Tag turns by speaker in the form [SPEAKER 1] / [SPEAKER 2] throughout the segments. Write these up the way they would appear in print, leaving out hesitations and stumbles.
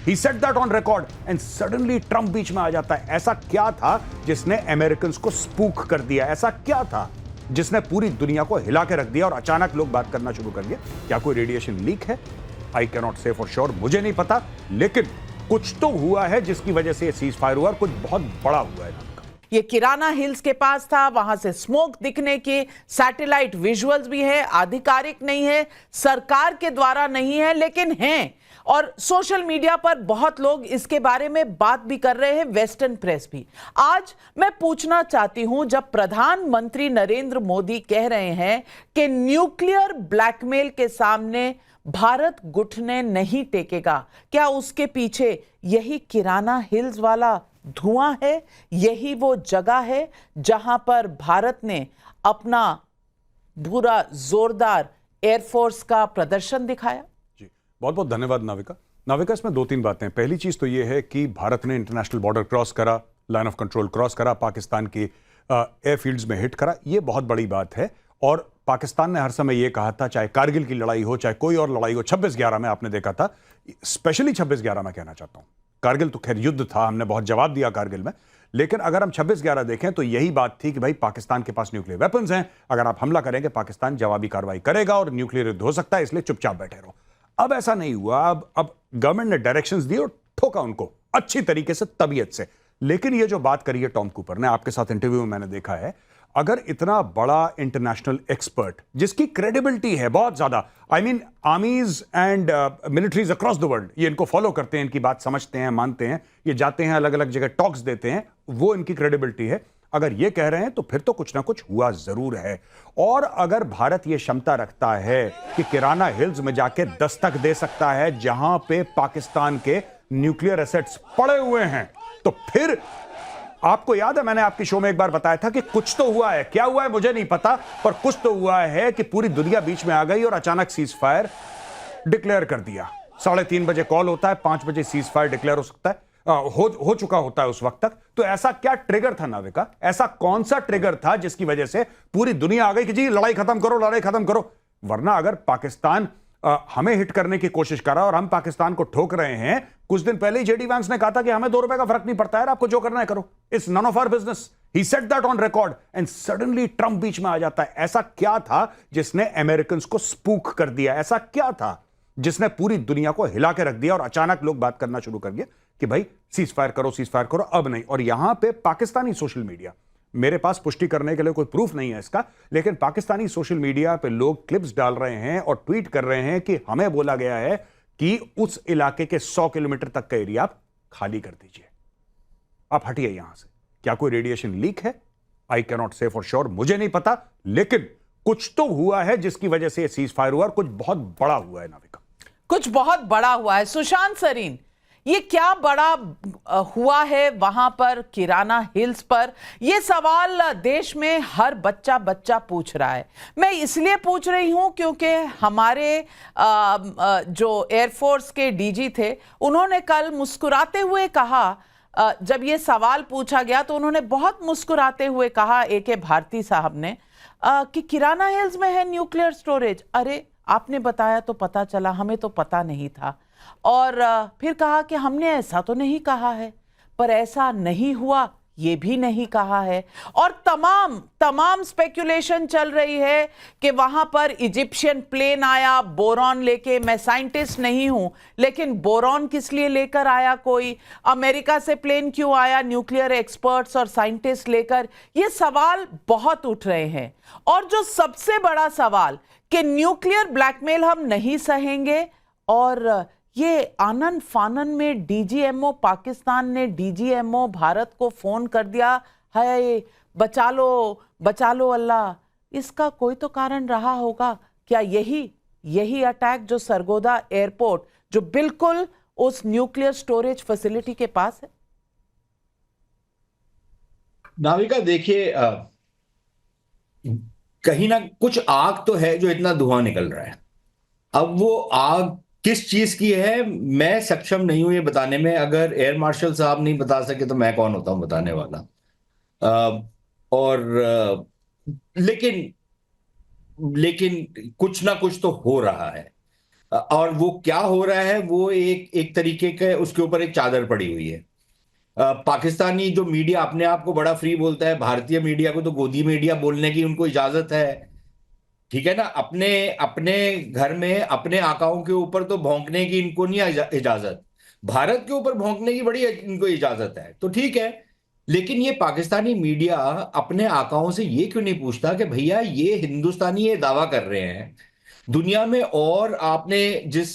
[SPEAKER 1] He said that on record and suddenly Trump बीच में आ जाता है। ऐसा क्या था जिसने अमेरिकन्स को स्पूक कर दिया? ऐसा क्या था जिसने पूरी दुनिया को हिला के रख दिया और अचानक लोग बात करना शुरू कर दिए? क्या कोई रेडिएशन लीक है? आई कैन नॉट से फॉर श्योर, मुझे नहीं पता, लेकिन कुछ तो हुआ है जिसकी वजह से सीज फायर हुआ और कुछ बहुत बड़ा हुआ है।
[SPEAKER 2] ये किराना हिल्स के पास था, वहां से स्मोक दिखने के सैटेलाइट विजुअल्स भी है, आधिकारिक नहीं है, सरकार के द्वारा नहीं है, लेकिन हैं। और सोशल मीडिया पर बहुत लोग इसके बारे में बात भी कर रहे हैं, वेस्टर्न प्रेस भी। आज मैं पूछना चाहती हूं, जब प्रधानमंत्री नरेंद्र मोदी कह रहे हैं कि न्यूक्लियर ब्लैकमेल के सामने भारत घुटने नहीं टेकेगा, क्या उसके पीछे यही किराना हिल्स वाला धुआं है? यही वो जगह है जहां पर भारत ने अपना पूरा जोरदार एयरफोर्स का प्रदर्शन दिखाया? जी
[SPEAKER 1] बहुत बहुत धन्यवाद नाविका। नाविका, इसमें दो तीन बातें हैं। पहली चीज तो यह है कि भारत ने इंटरनेशनल बॉर्डर क्रॉस करा, लाइन ऑफ कंट्रोल क्रॉस करा, पाकिस्तान की एयरफील्ड्स में हिट करा, यह बहुत बड़ी बात है। और पाकिस्तान ने हर समय यह कहा था, चाहे कारगिल की लड़ाई हो, चाहे कोई और लड़ाई हो, 26/11 में आपने देखा था, स्पेशली 26/11 में कहना चाहता हूं, कारगिल तो खैर युद्ध था, हमने बहुत जवाब दिया कारगिल में, लेकिन अगर हम 26/11 देखें तो यही बात थी कि भाई पाकिस्तान के पास न्यूक्लियर वेपन्स हैं, अगर आप हमला करेंगे पाकिस्तान जवाबी कार्रवाई करेगा और न्यूक्लियर युद्ध हो सकता है, इसलिए चुपचाप बैठे रहो। अब ऐसा नहीं हुआ। अब गवर्नमेंट ने डायरेक्शंस दिए और ठोका उनको अच्छी तरीके से, तबीयत से। लेकिन ये जो बात करी है टॉम कूपर ने, आपके साथ इंटरव्यू में मैंने देखा है, अगर इतना बड़ा इंटरनेशनल एक्सपर्ट जिसकी क्रेडिबिलिटी है बहुत ज्यादा, I mean आर्मीज and militaries across the world ये इनको फॉलो करते हैं, इनकी बात समझते हैं, मानते हैं, ये जाते हैं अलग अलग जगह टॉक्स देते हैं, वो इनकी क्रेडिबिलिटी है। अगर ये कह रहे हैं तो फिर तो कुछ ना कुछ हुआ जरूर है। और अगर भारत ये क्षमता रखता है कि किराना हिल्स में जाके दस्तक दे सकता है जहां पे पाकिस्तान के न्यूक्लियर एसेट्स पड़े हुए हैं, तो फिर आपको याद है मैंने आपकी शो में एक बार बताया था कि कुछ तो हुआ है। क्या हुआ है मुझे नहीं पता, पर कुछ तो हुआ है कि पूरी दुनिया बीच में आ गई और अचानक सीज फायर डिक्लेयर कर दिया। 3:30 बजे कॉल होता है, 5 बजे सीज फायर डिक्लेयर हो सकता है, हो चुका होता है उस वक्त तक। तो ऐसा क्या ट्रिगर था नाविका? ऐसा कौन सा ट्रिगर था जिसकी वजह से पूरी दुनिया आ गई कि जी लड़ाई खत्म करो, लड़ाई खत्म करो? वरना अगर पाकिस्तान हमें हिट करने की कोशिश कर रहा है और हम पाकिस्तान को ठोक रहे हैं, कुछ दिन पहले ही जेडी वांस ने कहा था कि हमें 2 रुपए का फर्क नहीं पड़ता है, आपको जो करना है करो, it's none of our business. He said that on record and suddenly Trump बीच में आ जाता है। ऐसा क्या था जिसने अमेरिकन्स को स्पूक कर दिया? ऐसा क्या था जिसने पूरी दुनिया को हिला के रख दिया और अचानक लोग बात करना शुरू कर दिया कि भाई सीज फायर करो, सीज फायर करो? अब नहीं। और यहां पे पाकिस्तानी सोशल मीडिया, मेरे पास पुष्टि करने के लिए कोई प्रूफ नहीं है इसका, लेकिन पाकिस्तानी सोशल मीडिया पे लोग क्लिप्स डाल रहे हैं और ट्वीट कर रहे हैं कि हमें बोला गया है कि उस इलाके के 100 किलोमीटर तक का एरिया आप खाली कर दीजिए, आप हटिए यहां से। क्या कोई रेडिएशन लीक है? आई कैन नॉट से फॉर श्योर, मुझे नहीं पता, लेकिन कुछ तो हुआ है जिसकी वजह से सीज फायर हुआ और कुछ बहुत बड़ा हुआ है नाविका।
[SPEAKER 2] कुछ बहुत बड़ा हुआ है। सुशांत सरीन, ये क्या बड़ा हुआ है वहां पर किराना हिल्स पर? ये सवाल देश में हर बच्चा पूछ रहा है। मैं इसलिए पूछ रही हूं क्योंकि हमारे जो एयरफोर्स के डीजी थे, उन्होंने कल मुस्कुराते हुए कहा, जब ये सवाल पूछा गया तो उन्होंने बहुत मुस्कुराते हुए कहा, AK भारती साहब ने, कि किराना हिल्स में है न्यूक्लियर स्टोरेज। अरे आपने बताया तो पता चला, हमें तो पता नहीं था। और फिर कहा कि हमने ऐसा तो नहीं कहा है, पर ऐसा नहीं हुआ ये भी नहीं कहा है। और तमाम स्पेकुलेशन चल रही है कि वहां पर इजिप्शियन प्लेन आया बोरॉन लेके। मैं साइंटिस्ट नहीं हूं, लेकिन बोरॉन किस लिए लेकर आया कोई? अमेरिका से प्लेन क्यों आया न्यूक्लियर एक्सपर्ट्स और साइंटिस्ट लेकर? ये सवाल बहुत उठ रहे हैं। और जो सबसे बड़ा सवाल कि न्यूक्लियर ब्लैकमेल हम नहीं सहेंगे, और ये आनन फानन में DGMO पाकिस्तान ने DGMO भारत को फोन कर दिया, हाय बचा लो अल्लाह। इसका कोई तो कारण रहा होगा। क्या यही अटैक जो सरगोदा एयरपोर्ट, जो बिल्कुल उस न्यूक्लियर स्टोरेज फैसिलिटी के पास है?
[SPEAKER 3] नाविका देखिए, कहीं ना कुछ आग तो है जो इतना धुआं निकल रहा है। अब वो आग किस चीज की है मैं सक्षम नहीं हूं ये बताने में। अगर एयर मार्शल साहब नहीं बता सके तो मैं कौन होता हूं बताने वाला। लेकिन कुछ ना कुछ तो हो रहा है। और वो क्या हो रहा है वो एक तरीके के उसके ऊपर एक चादर पड़ी हुई है। पाकिस्तानी जो मीडिया अपने आप को बड़ा फ्री बोलता है, भारतीय मीडिया को तो गोदी मीडिया बोलने की उनको इजाजत है, ठीक है ना। अपने अपने घर में अपने आकाओं के ऊपर तो भौंकने की इनको नहीं इजाजत, भारत के ऊपर भौंकने की बड़ी इनको इजाजत है, तो ठीक है। लेकिन ये पाकिस्तानी मीडिया अपने आकाओं से ये क्यों नहीं पूछता कि भैया ये हिंदुस्तानी ये दावा कर रहे हैं दुनिया में, और आपने जिस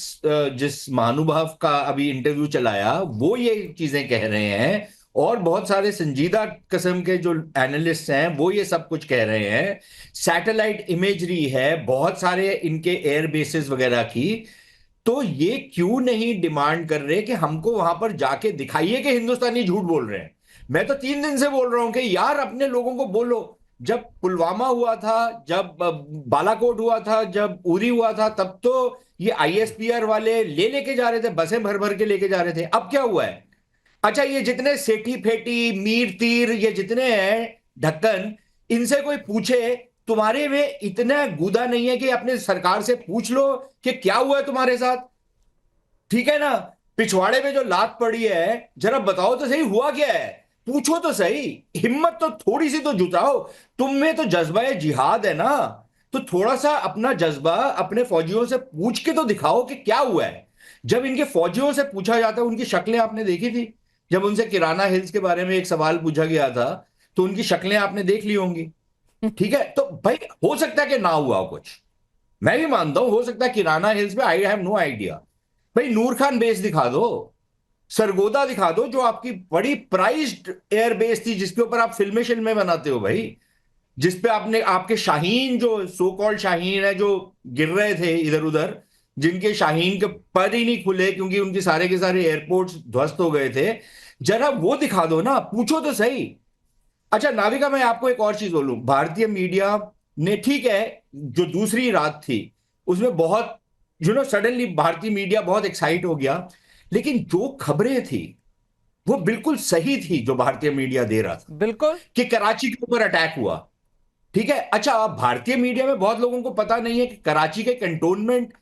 [SPEAKER 3] जिस महानुभाव का अभी इंटरव्यू चलाया वो ये चीजें कह रहे हैं, और बहुत सारे संजीदा किस्म के जो एनालिस्ट हैं वो ये सब कुछ कह रहे हैं, सैटेलाइट इमेजरी है बहुत सारे इनके एयर बेसिस वगैरह की, तो ये क्यों नहीं डिमांड कर रहे कि हमको वहां पर जाके दिखाइए कि हिंदुस्तानी झूठ बोल रहे हैं। मैं तो 3 दिन से बोल रहा हूं कि यार अपने लोगों को बोलो, जब पुलवामा हुआ था, जब बालाकोट हुआ था, जब उरी हुआ था, तब तो ये आईएसपीआर वाले लेके जा रहे थे, बसें भर भर के लेके जा रहे थे। अब क्या हुआ है? अच्छा, ये जितने सेठी फेटी मीर तीर ये जितने हैं ढक्कन, इनसे कोई पूछे तुम्हारे में इतना गुदा नहीं है कि अपने सरकार से पूछ लो कि क्या हुआ है तुम्हारे साथ, ठीक है ना। पिछवाड़े में जो लात पड़ी है जरा बताओ तो सही हुआ क्या है, पूछो तो सही, हिम्मत तो थोड़ी सी तो जुटाओ। तुम में तो जज्बा जिहाद है ना, तो थोड़ा सा अपना जज्बा अपने फौजियों से पूछ के तो दिखाओ कि क्या हुआ है। जब इनके फौजियों से पूछा जाता है, उनकी शक्लें आपने देखी थी, जब उनसे किराना हिल्स के बारे में एक सवाल पूछा गया था तो उनकी शक्लें आपने देख ली होंगी, ठीक है। तो भाई हो सकता है कि ना हुआ हो कुछ, मैं भी मानता हूं हो सकता है किराना हिल्स में, आई हैव नो आइडिया। भाई नूर खान बेस दिखा दो, सरगोदा दिखा दो, जो आपकी बड़ी प्राइज्ड एयर बेस थी जिसके ऊपर आप फिल्में बनाते हो भाई, जिसपे आपने आपके शाहीन जो सो कॉल्ड शाहीन है जो गिर रहे थे इधर उधर, जिनके शाहीन के पर ही नहीं खुले क्योंकि उनके सारे के सारे एयरपोर्ट्स ध्वस्त हो गए थे, जरा वो दिखा दो ना, पूछो तो सही। अच्छा नाविका, मैं आपको एक और चीज बोलूं, भारतीय मीडिया ने, ठीक है, जो दूसरी रात थी उसमें बहुत सडनली भारतीय मीडिया बहुत एक्साइट हो गया, लेकिन जो खबरें थी वो बिल्कुल सही थी जो भारतीय मीडिया दे रहा था,
[SPEAKER 2] बिल्कुल
[SPEAKER 3] कि कराची के ऊपर अटैक हुआ, ठीक है। अच्छा, अब भारतीय मीडिया में बहुत लोगों को पता नहीं है कि कराची के कंटोनमेंट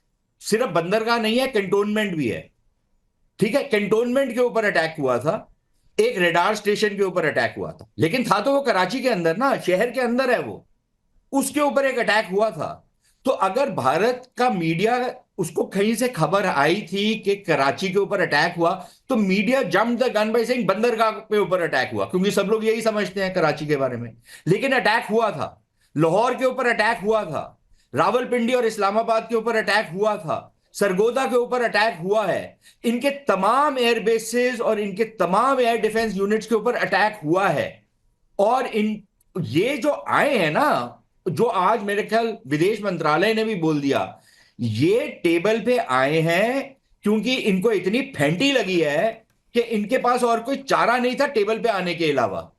[SPEAKER 3] सिर्फ बंदरगाह नहीं है, कंटोनमेंट भी है, ठीक है। कंटोनमेंट के ऊपर अटैक हुआ था, एक रेडार स्टेशन के ऊपर अटैक हुआ था, लेकिन था तो वो कराची के अंदर ना, शहर के अंदर है वो, उसके ऊपर एक अटैक हुआ था। तो अगर भारत का मीडिया उसको कहीं से खबर आई थी कि कराची के ऊपर अटैक हुआ, तो media jump the gun by saying बंदरगाह के ऊपर अटैक हुआ, क्योंकि सब लोग यही समझते हैं कराची के बारे में। लेकिन अटैक हुआ था, लाहौर के ऊपर अटैक हुआ था, रावलपिंडी और इस्लामाबाद के ऊपर अटैक हुआ था, सरगोदा के ऊपर अटैक हुआ है, इनके तमाम एयर बेसेस और इनके तमाम एयर डिफेंस यूनिट्स के ऊपर अटैक हुआ है। और ये जो आए हैं ना, जो आज मेरे ख्याल विदेश मंत्रालय ने भी बोल दिया, ये टेबल पे आए हैं क्योंकि इनको इतनी फेंटी लगी है कि इनके पास और कोई चारा नहीं था टेबल पे आने के अलावा,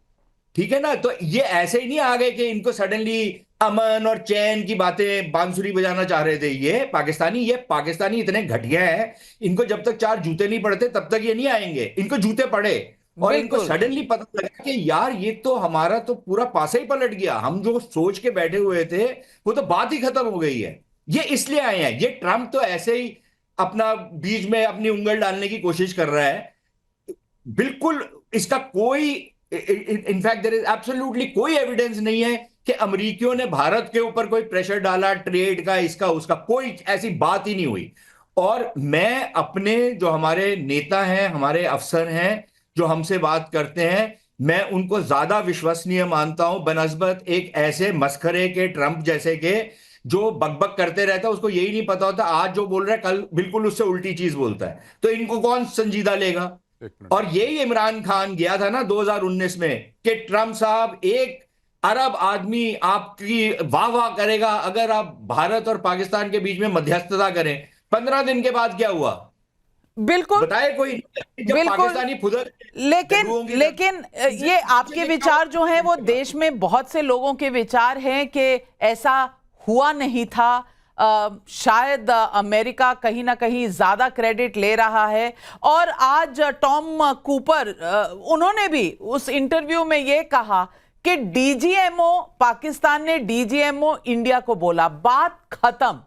[SPEAKER 3] ठीक है ना। तो ये ऐसे ही नहीं आ गए कि इनको सडनली अमन और चैन की बातें बांसुरी बजाना चाह रहे थे। ये पाकिस्तानी इतने घटिया है, इनको जब तक 4 जूते नहीं पड़ते तब तक ये नहीं आएंगे, इनको जूते पड़े और इनको सडनली पता लगा कि यार ये तो हमारा तो पूरा पासा ही पलट गया, हम जो सोच के बैठे हुए थे वो तो बात ही खत्म हो गई है। ये इसलिए आए हैं। ये ट्रंप तो ऐसे ही अपना बीच में अपनी उंगल डालने की कोशिश कर रहा है, बिल्कुल इसका कोई, इनफैक्ट देयर इज एब्सोल्युटली कोई एविडेंस नहीं है कि अमेरिकियों ने भारत के ऊपर कोई प्रेशर डाला ट्रेड का, इसका उसका, कोई ऐसी बात ही नहीं हुई। और मैं अपने जो हमारे नेता हैं, हमारे अफसर हैं जो हमसे बात करते हैं, मैं उनको ज्यादा विश्वसनीय मानता हूं बनस्बत एक ऐसे मस्खरे के ट्रंप जैसे के, जो बकबक करते रहता है, उसको यही नहीं पता होता आज जो बोल रहा है कल बिल्कुल उससे उल्टी चीज बोलता है, तो इनको कौन संजीदा लेगा। और यही इमरान खान गया था ना 2019 में कि ट्रंप साहब 1 अरब आदमी आपकी वाह वाह करेगा अगर आप भारत और पाकिस्तान के बीच में मध्यस्थता करें। 15 दिन के बाद क्या हुआ
[SPEAKER 2] बिल्कुल
[SPEAKER 3] बताए कोई, जब पाकिस्तानी फुदक।
[SPEAKER 2] लेकिन ये आपके विचार जो हैं वो देश में बहुत से लोगों के विचार हैं कि ऐसा हुआ नहीं था। शायद अमेरिका कहीं ना कहीं ज्यादा क्रेडिट ले रहा है। और आज टॉम कूपर उन्होंने भी उस इंटरव्यू में ये कहा कि डीजीएमओ, पाकिस्तान ने डीजीएमओ इंडिया को बोला, बात खत्म।